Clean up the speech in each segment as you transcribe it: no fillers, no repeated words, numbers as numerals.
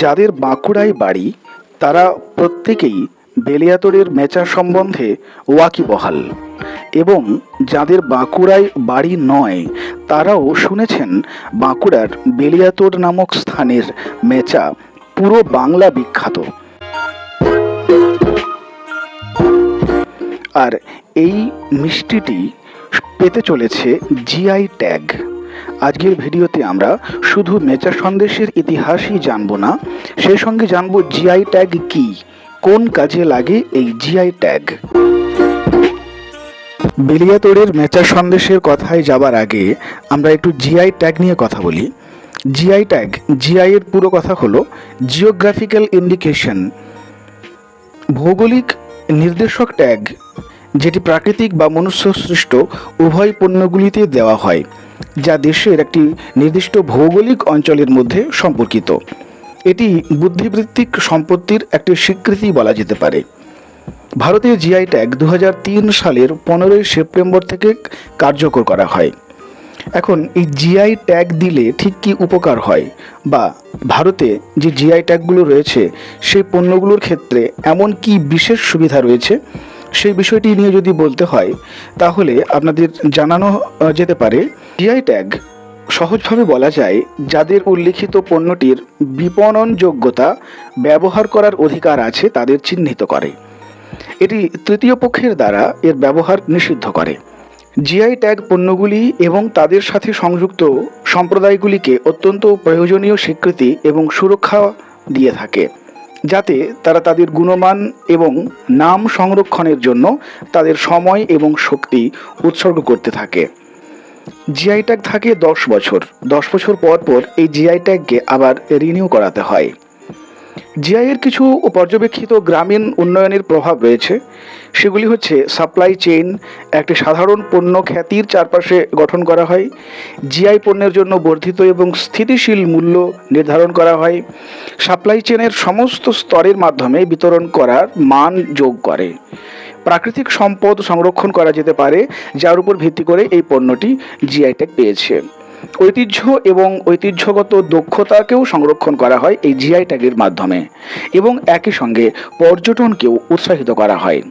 যাদের বাঁকুড়ায় বাড়ি তারা প্রত্যেকেই বেলিয়াতোড়ের মেচা সম্বন্ধে ওয়াকিবহাল, এবং যাদের বাঁকুড়ায় বাড়ি নয় তারাও শুনেছেন বাঁকুড়ার বেলিয়াতোড় নামক স্থানের মেচা পুরো বাংলা বিখ্যাত। আর এই মিষ্টিটি পেতে চলেছে জিআই ট্যাগ। আজকের ভিডিওতে আমরা শুধু মেচা সন্দেশের ইতিহাসই জানব না, সেই সঙ্গে জানব জিআই ট্যাগ কি, কোন কাজে লাগে এই জিআই ট্যাগ। বেলিয়াতোড়ের মেচা সন্দেশের কথায় যাবার আগে আমরা একটু জিআই ট্যাগ নিয়ে কথা বলি। জিআই ট্যাগ, জিআই এর পুরো কথা হলো জিওগ্রাফিক্যাল ইন্ডিকেশন, ভৌগোলিক নির্দেশক ট্যাগ, যেটি প্রাকৃতিক বা মনুষ্য সৃষ্ট উভয় পণ্যগুলিতে দেওয়া হয়, যা দেশের একটি নির্দিষ্ট ভৌগোলিক অঞ্চলের মধ্যে সম্পর্কিত। এটি বুদ্ধিবৃত্তিক সম্পত্তির একটি স্বীকৃতি বলা যেতে পারে। ভারতে জিআই ট্যাগ 2003 সালের 15 সেপ্টেম্বর থেকে কার্যকর করা হয়। এখন এই জিআই ট্যাগ দিলে ঠিক কী উপকার হয়, বা ভারতে যে জিআই ট্যাগগুলো রয়েছে সেই পণ্যগুলোর ক্ষেত্রে এমন কি বিশেষ সুবিধা রয়েছে, সেই বিষয়টি নিয়ে যদি বলতে হয় তাহলে আপনাদের জানানো যেতে পারে জিআই ট্যাগ সহজভাবে বলা যায় যাদের উল্লিখিত পণ্যটির বিপণনযোগ্যতা ব্যবহার করার অধিকার আছে তাদের চিহ্নিত করে। এটি তৃতীয় পক্ষের দ্বারা এর ব্যবহার নিষিদ্ধ করে। জিআই ট্যাগ পণ্যগুলি এবং তাদের সাথে সংযুক্ত সম্প্রদায়গুলিকে অত্যন্ত প্রয়োজনীয় স্বীকৃতি এবং সুরক্ষা দিয়ে থাকে, যাতে তারা তাদের গুণমান এবং নাম সংরক্ষণের জন্য তাদের সময় এবং শক্তি উৎসর্গ করতে থাকে। জিআই ট্যাগ থাকে 10 বছর। 10 বছর পর পর এই জিআই ট্যাগকে আবার রিনিউ করাতে হয়। জিআই এর কিছু পর্যবেক্ষিত গ্রামীণ উন্নয়নের প্রভাব রয়েছে। সেগুলি হচ্ছে সাপ্লাই চেইন একটি সাধারণ পণ্য খ্যাতির চারপাশে গঠন করা হয়। জিআই পণ্যের জন্য বর্ধিত এবং স্থিতিশীল মূল্য নির্ধারণ করা হয়। সাপ্লাই চেইনের সমস্ত স্তরের মাধ্যমে বিতরণ করার মান যোগ করে। প্রাকৃতিক সম্পদ সংরক্ষণ করা যেতে পারে, যার উপর ভিত্তি করে এই পণ্যটি জিআই ট্যাগ পেয়েছে। ঐতিহ্য এবং ঐতিহ্যগত দক্ষতাকেও সংরক্ষণ করা হয় এই জিআই ট্যাগের মাধ্যমে, এবং একই সঙ্গে পর্যটনকেও উৎসাহিত করা হয়।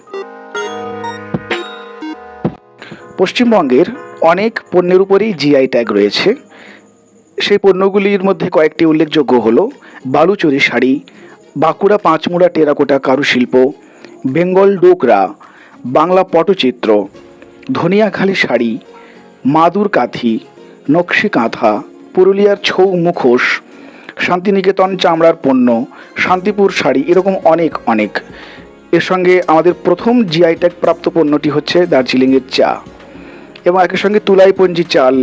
পশ্চিমবঙ্গের অনেক পণ্যের উপরেই জিআই ট্যাগ রয়েছে। সেই পণ্যগুলির মধ্যে কয়েকটি উল্লেখযোগ্য হল বালুচরী শাড়ি, বাঁকুড়া পাঁচমুড়া টেরাকোটা কারুশিল্প, বেঙ্গল ডোকরা, বাংলা পটচিত্র, ধনিয়াখালি শাড়ি, মাদুর কাঁথি, নকশি কাঁথা, পুরুলিয়ার ছৌ মুখোশ, শান্তিনিকেতন চামড়ার পণ্য, শান্তিপুর শাড়ি, এরকম অনেক। এর সঙ্গে আমাদের প্রথম জিআই ট্যাগ প্রাপ্ত পণ্যটি হচ্ছে দার্জিলিংয়ের চা, এবং একই সঙ্গে তুলাইপঞ্জি চাল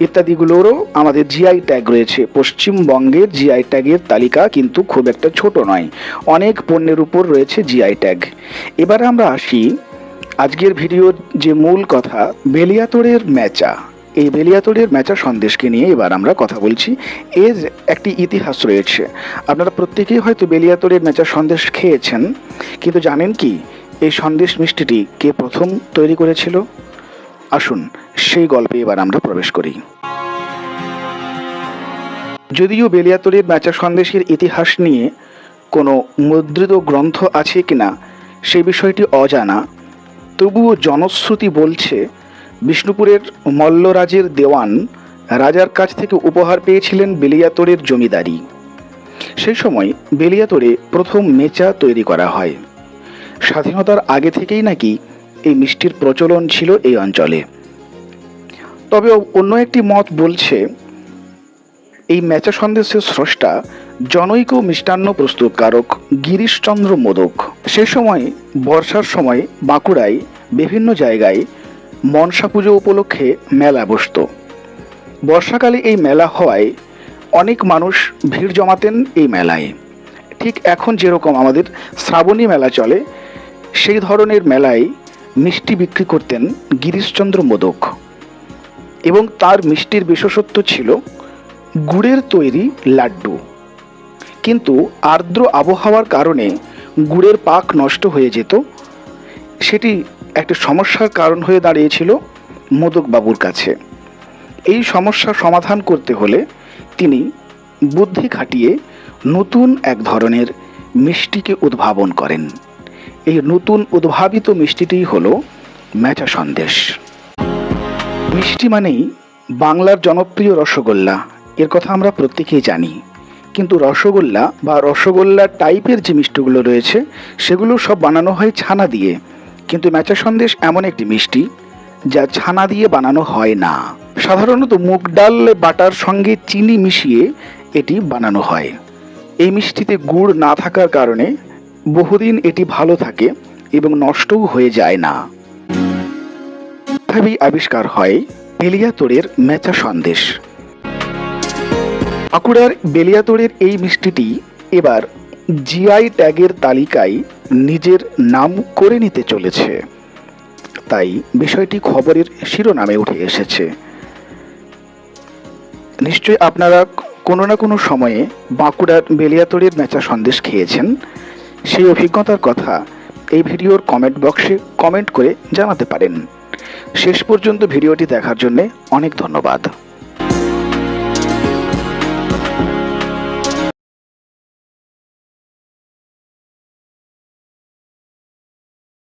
ইত্যাদিগুলোরও আমাদের জিআই ট্যাগ রয়েছে। পশ্চিমবঙ্গের জিআই ট্যাগের তালিকা কিন্তু খুব একটা ছোট নয়, অনেক পণ্যের উপর রয়েছে জিআই ট্যাগ। এবারে আমরা আসি আজকের ভিডিওর যে মূল কথা, বেলিয়াতোড়ের মেচা। এই বেলিয়াতোড়ের মেচা সন্দেশকে নিয়ে এবার আমরা কথা বলছি। এর একটি ইতিহাস রয়েছে। আপনারা প্রত্যেকেই হয়তো বেলিয়াতোড়ের মেচা সন্দেশ খেয়েছেন, কিন্তু জানেন কি এই সন্দেশ মিষ্টিটি কে প্রথম তৈরি করেছিল? আসুন সেই গল্পে এবার আমরা প্রবেশ করি। যদিও বেলিয়াতোড়ের মেচা সন্দেশের ইতিহাস নিয়ে কোনো মুদ্রিত গ্রন্থ আছে কিনা সেই বিষয়টি অজানা, তবুও জনশ্রুতি বলছে বিষ্ণুপুরের মল্লরাজের দেওয়ান রাজার কাছ থেকে উপহার পেয়েছিলেন বেলিয়াতোড়ের জমিদারি। সেই সময় বেলিয়াতোড়ে প্রথম মেচা তৈরি করা হয়। স্বাধীনতার আগে থেকেই নাকি এই মিষ্টির প্রচলন ছিল এই অঞ্চলে। তবে অন্য একটি মত বলছে এই মেচা সন্দেশের স্রষ্টা জনৈক মিষ্টান্ন প্রস্তুতকারক গিরিশচন্দ্র মোদক। সে সময় বর্ষার সময় বাঁকুড়ায় বিভিন্ন জায়গায় মনসা পুজো উপলক্ষে মেলা বসত। বর্ষাকালে এই মেলা হওয়ায় অনেক মানুষ ভিড় জমাতেন এই মেলায়। ঠিক এখন যেরকম আমাদের শ্রাবণী মেলা চলে, সেই ধরনের মেলায় মিষ্টি বিক্রি করতেন গিরিশচন্দ্র মোদক, এবং তার মিষ্টির বিশেষত্ব ছিল গুড়ের তৈরি লাড্ডু। কিন্তু আর্দ্র আবহাওয়ার কারণে গুড়ের পাক নষ্ট হয়ে যেত। সেটি একটা সমস্যার কারণ হয়ে দাঁড়িয়েছিল মোদক বাবুর কাছে। এই সমস্যা সমাধান করতে হলে তিনি বুদ্ধি খাটিয়ে নতুন এক ধরনের মিষ্টিকে উদ্ভাবন করেন। এই নতুন উদ্ভাবিত মিষ্টিটি হলো মেচা সন্দেশ। মিষ্টি মানেই বাংলার জনপ্রিয় রসগোল্লা, এর কথা আমরা প্রত্যেকেই জানি। কিন্তু রসগোল্লা বা রসগোল্লা টাইপের যে মিষ্টিগুলো রয়েছে সেগুলো সব বানানো হয় ছানা দিয়ে, কিন্তু মেচা সন্দেশ এমন একটি মিষ্টি যা ছানা দিয়ে বানানো হয় না। সাধারণত মুগ ডাল বাটার সঙ্গে চিনি মিশিয়ে এটি বানানো হয়। এই মিষ্টিতে গুড় না থাকার কারণে বহুদিন এটি ভালো থাকে এবং নষ্টও হয়ে যায় না। তবেই আবিষ্কার হয় বেলিয়াতোড়ের মেচা সন্দেশ। বাঁকুড়ার বেলিয়াতোড়ের এই মিষ্টিটি এবার জিআই ট্যাগের তালিকায় নিজের নাম করে নিতে চলেছে, তাই বিষয়টি খবরের শিরোনামে উঠে এসেছে। নিশ্চয়ই আপনারা কোনো না কোনো সময়ে বাঁকুড়ার বেলিয়াতোড়ের মেচা সন্দেশ খেয়েছেন। সেই অভিজ্ঞতার কথা এই ভিডিওর কমেন্ট বক্সে কমেন্ট করে জানাতে পারেন। শেষ পর্যন্ত ভিডিওটি দেখার জন্য অনেক ধন্যবাদ।